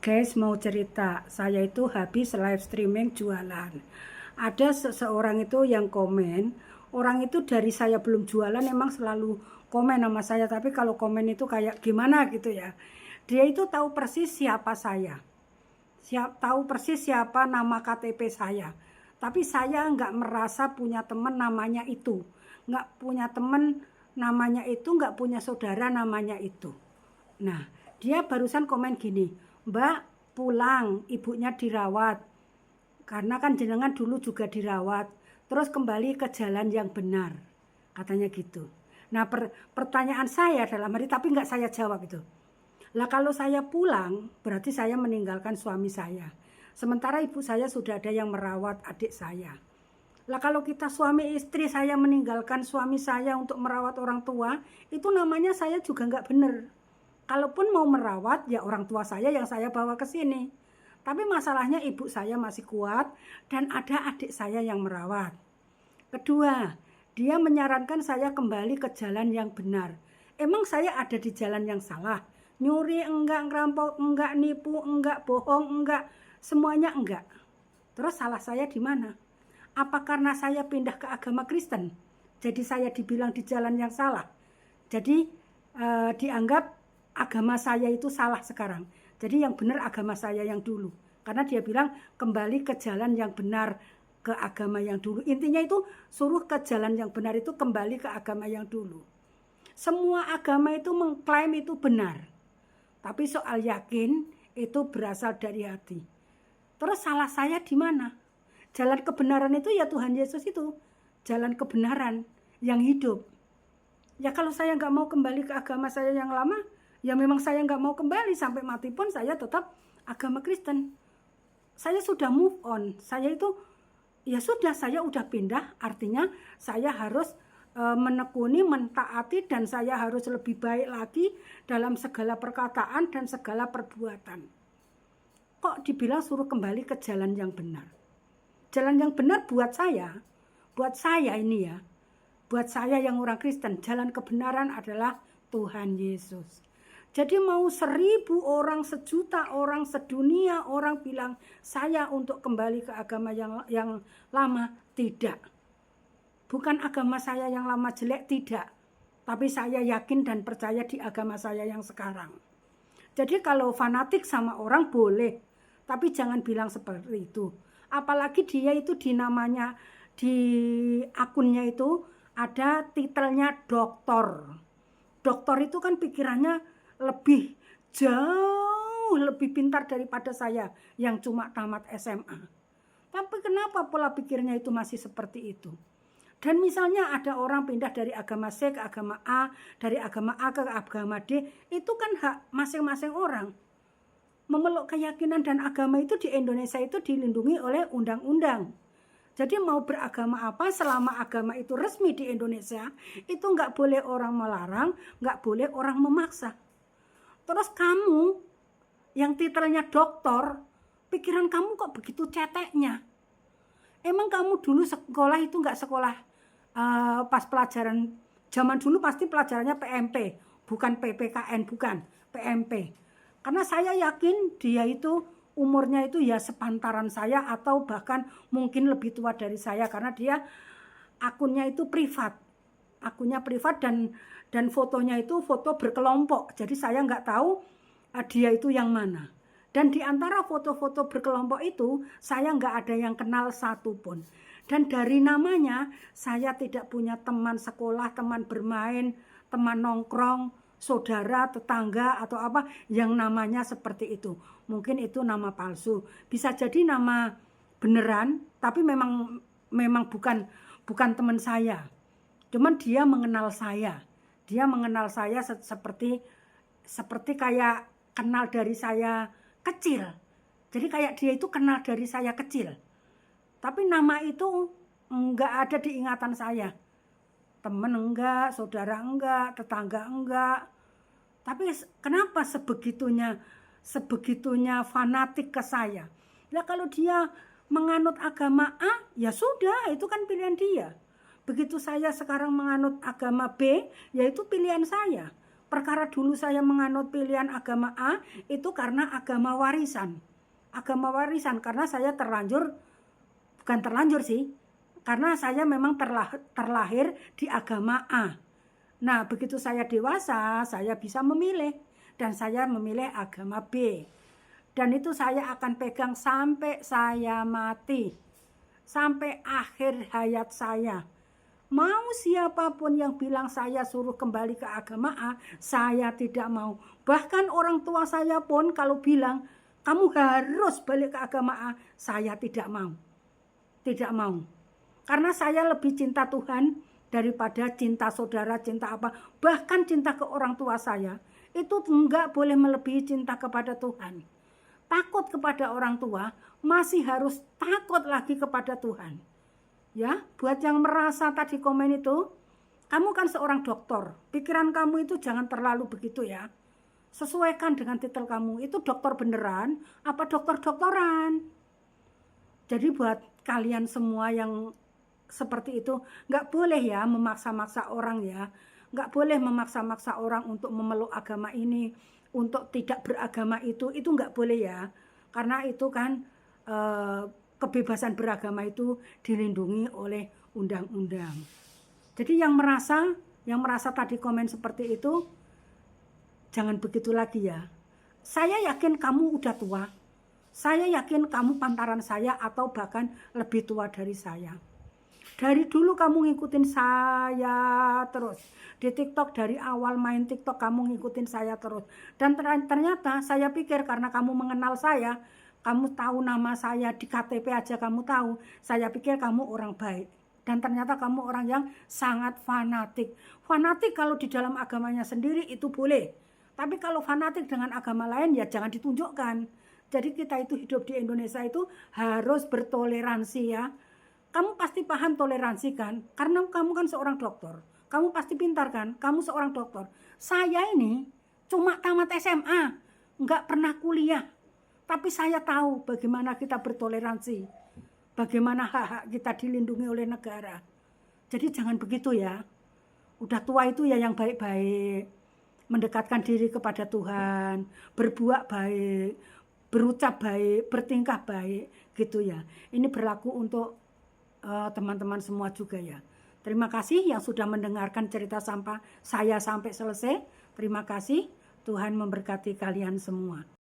Guys, mau cerita, saya itu habis live streaming jualan. Ada seseorang itu yang komen, orang itu dari saya belum jualan emang selalu komen sama saya, tapi kalau komen itu kayak gimana gitu ya. Dia itu tahu persis siapa saya, tahu persis siapa nama KTP saya. Tapi saya nggak merasa punya teman namanya itu, nggak punya teman namanya itu, nggak punya saudara namanya itu. Nah, dia barusan komen gini, Mbak pulang, ibunya dirawat. Karena kan jenengan dulu juga dirawat. Terus kembali ke jalan yang benar. Katanya gitu. Nah, pertanyaan saya dalam hari, tapi nggak saya jawab itu. Lah kalau saya pulang, berarti saya meninggalkan suami saya. Sementara ibu saya sudah ada yang merawat adik saya. Lah kalau kita suami istri, saya meninggalkan suami saya untuk merawat orang tua, itu namanya saya juga nggak benar. Kalaupun mau merawat, ya orang tua saya yang saya bawa ke sini. Tapi masalahnya ibu saya masih kuat dan ada adik saya yang merawat. Kedua, dia menyarankan saya kembali ke jalan yang benar. Emang saya ada di jalan yang salah? Nyuri enggak, ngerampok enggak, nipu enggak, bohong enggak, semuanya enggak. Terus salah saya di mana? Apa karena saya pindah ke agama Kristen? Jadi saya dibilang di jalan yang salah. Jadi dianggap agama saya itu salah sekarang. Jadi yang benar agama saya yang dulu. Karena dia bilang kembali ke jalan yang benar, ke agama yang dulu. Intinya itu suruh ke jalan yang benar itu kembali ke agama yang dulu. Semua agama itu mengklaim itu benar. Tapi soal yakin itu berasal dari hati. Terus salah saya di mana? Jalan kebenaran itu ya Tuhan Yesus itu. Jalan kebenaran yang hidup. Ya kalau saya nggak mau kembali ke agama saya yang lama, ya memang saya nggak mau kembali. Sampai mati pun saya tetap agama Kristen. Saya sudah move on. Saya itu, ya sudah, saya udah pindah. Artinya saya harus menekuni, mentaati, dan saya harus lebih baik lagi dalam segala perkataan dan segala perbuatan. Kok dibilang suruh kembali ke jalan yang benar? Jalan yang benar buat saya ini ya, buat saya yang orang Kristen, jalan kebenaran adalah Tuhan Yesus. Jadi mau 1000 orang, 1.000.000 orang, sedunia orang bilang saya untuk kembali ke agama yang lama, tidak. Bukan agama saya yang lama jelek, tidak. Tapi saya yakin dan percaya di agama saya yang sekarang. Jadi kalau fanatik sama orang boleh, tapi jangan bilang seperti itu. Apalagi dia itu di namanya, di akunnya itu ada titelnya doktor. Doktor itu kan pikirannya lebih jauh lebih pintar daripada saya yang cuma tamat SMA. Tapi kenapa pola pikirnya itu masih seperti itu? Dan misalnya ada orang pindah dari agama C ke agama A, dari agama A ke agama D, itu kan hak masing-masing orang. Memeluk keyakinan dan agama itu di Indonesia itu dilindungi oleh undang-undang. Jadi mau beragama apa, selama agama itu resmi di Indonesia, itu nggak boleh orang melarang, nggak boleh orang memaksa. Terus kamu yang titelnya doktor, pikiran kamu kok begitu ceteknya? Emang kamu dulu sekolah itu nggak sekolah pas pelajaran, zaman dulu pasti pelajarannya PMP, bukan PPKN, bukan PMP. Karena saya yakin dia itu umurnya itu ya sepantaran saya atau bahkan mungkin lebih tua dari saya, karena dia akunnya itu privat. Akunnya privat dan fotonya itu foto berkelompok. Jadi saya nggak tahu dia itu yang mana. Dan di antara foto-foto berkelompok itu saya nggak ada yang kenal satupun. Dan dari namanya saya tidak punya teman sekolah, teman bermain, teman nongkrong, saudara, tetangga atau apa yang namanya seperti itu. Mungkin itu nama palsu. Bisa jadi nama beneran, tapi memang bukan teman saya. Cuman dia mengenal saya. Dia mengenal saya seperti kayak kenal dari saya kecil. Jadi kayak dia itu kenal dari saya kecil. Tapi nama itu enggak ada di ingatan saya. Teman enggak, saudara enggak, tetangga enggak. Tapi kenapa sebegitunya fanatik ke saya? Nah kalau dia menganut agama A, ya sudah, itu kan pilihan dia. Begitu saya sekarang menganut agama B, yaitu pilihan saya. Perkara dulu saya menganut pilihan agama A itu karena agama warisan. Agama warisan karena saya bukan terlanjur sih, karena saya memang terlahir di agama A. Nah, begitu saya dewasa, saya bisa memilih dan saya memilih agama B. Dan itu saya akan pegang sampai saya mati, sampai akhir hayat saya. Mau siapapun yang bilang saya suruh kembali ke agama A, saya tidak mau. Bahkan orang tua saya pun kalau bilang, kamu harus balik ke agama A, saya tidak mau. Tidak mau. Karena saya lebih cinta Tuhan daripada cinta saudara, cinta apa. Bahkan cinta ke orang tua saya, itu enggak boleh melebihi cinta kepada Tuhan. Takut kepada orang tua, masih harus takut lagi kepada Tuhan. Ya, buat yang merasa tadi komen itu, kamu kan seorang dokter, pikiran kamu itu jangan terlalu begitu ya. Sesuaikan dengan titel kamu, itu dokter beneran apa dokter-dokteran. Jadi buat kalian semua yang seperti itu, nggak boleh ya memaksa-maksa orang ya. Nggak boleh memaksa-maksa orang untuk memeluk agama ini, untuk tidak beragama itu nggak boleh ya. Karena itu kan kebebasan beragama itu dilindungi oleh undang-undang. Jadi yang merasa tadi komen seperti itu, jangan begitu lagi ya. Saya yakin kamu udah tua. Saya yakin kamu pantaran saya atau bahkan lebih tua dari saya. Dari dulu kamu ngikutin saya terus. Di TikTok dari awal main TikTok kamu ngikutin saya terus. Dan ternyata saya pikir karena kamu mengenal saya, kamu tahu nama saya di KTP aja kamu tahu. Saya pikir kamu orang baik. Dan ternyata kamu orang yang sangat fanatik. Fanatik kalau di dalam agamanya sendiri itu boleh. Tapi kalau fanatik dengan agama lain ya jangan ditunjukkan. Jadi kita itu hidup di Indonesia itu harus bertoleransi ya. Kamu pasti paham toleransi kan? Karena kamu kan seorang dokter. Kamu pasti pintar kan? Kamu seorang dokter. Saya ini cuma tamat SMA. Nggak pernah kuliah. Tapi saya tahu bagaimana kita bertoleransi, bagaimana hak-hak kita dilindungi oleh negara. Jadi jangan begitu ya. Udah tua itu ya yang baik-baik, mendekatkan diri kepada Tuhan, berbuat baik, berucap baik, bertingkah baik, gitu ya. Ini berlaku untuk teman-teman semua juga ya. Terima kasih yang sudah mendengarkan cerita saya sampai selesai. Terima kasih, Tuhan memberkati kalian semua.